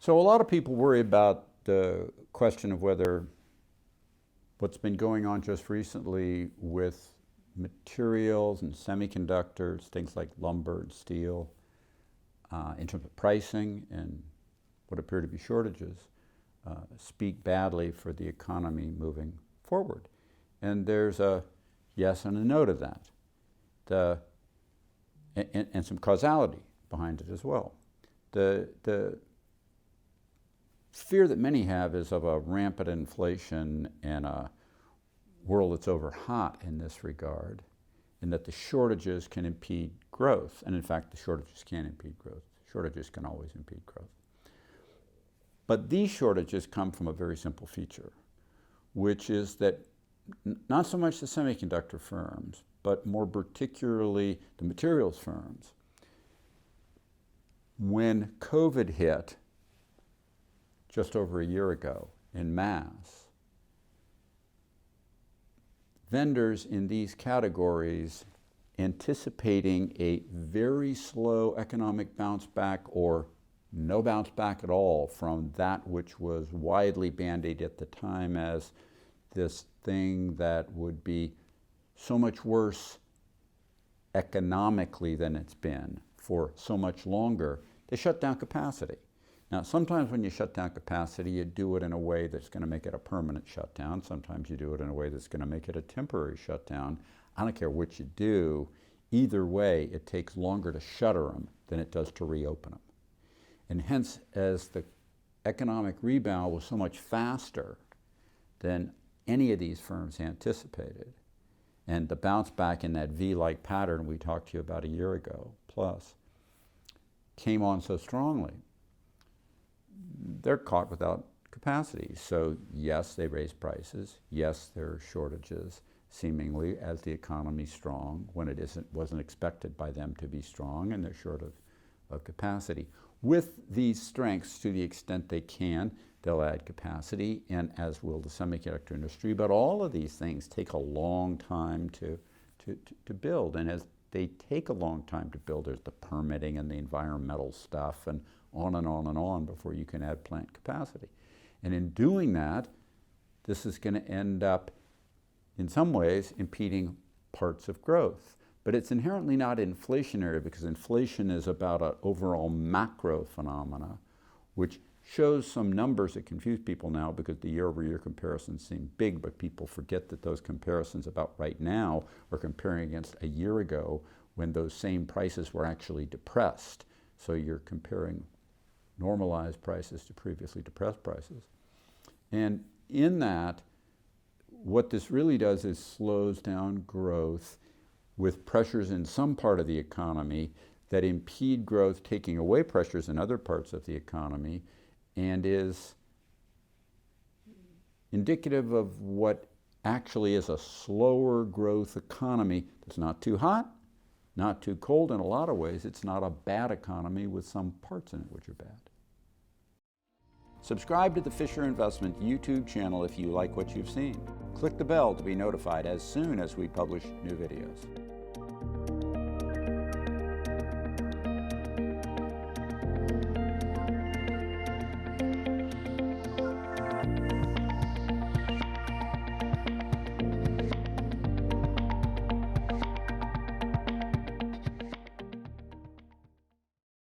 So a lot of people worry about the question of whether what's been going on just recently with materials and semiconductors, things like lumber and steel, in terms of pricing and what appear to be shortages, speak badly for the economy moving forward. And there's a yes and a no to that, and some causality behind it as well. The fear that many have is of a rampant inflation and a world that's over hot in this regard, and that the shortages can impede growth. And in fact, the shortages can impede growth. Shortages can always impede growth. But these shortages come from a very simple feature, which is that not so much the semiconductor firms, but more particularly the materials firms, when COVID hit just over a year ago en masse, vendors in these categories, anticipating a very slow economic bounce back or no bounce back at all from that which was widely bandied at the time as this thing that would be so much worse economically than it's been for so much longer, they shut down capacity. Now, sometimes when you shut down capacity, you do it in a way that's going to make it a permanent shutdown. Sometimes you do it in a way that's going to make it a temporary shutdown. I don't care what you do. Either way, it takes longer to shutter them than it does to reopen them. And hence, as the economic rebound was so much faster than any of these firms anticipated, and the bounce back in that V-like pattern we talked to you about a year ago plus came on so strongly, they're caught without capacity. So yes, they raise prices. Yes, there are shortages, seemingly, as the economy's strong when it wasn't expected by them to be strong, and they're short of capacity. With these strengths, to the extent they can, they'll add capacity, and as will the semiconductor industry. But all of these things take a long time to build, and as they take a long time to build, there's the permitting and the environmental stuff and on and on and on before you can add plant capacity. And in doing that, this is going to end up, in some ways, impeding parts of growth. But it's inherently not inflationary, because inflation is about an overall macro phenomena, which shows some numbers that confuse people now because the year-over-year comparisons seem big, but people forget that those comparisons about right now are comparing against a year ago when those same prices were actually depressed. So you're comparing normalized prices to previously depressed prices. And in that, what this really does is slows down growth with pressures in some part of the economy that impede growth, taking away pressures in other parts of the economy, and is indicative of what actually is a slower growth economy that's not too hot, not too cold in a lot of ways. It's not a bad economy with some parts in it which are bad. Subscribe to the Fisher Investment YouTube channel if you like what you've seen. Click the bell to be notified as soon as we publish new videos.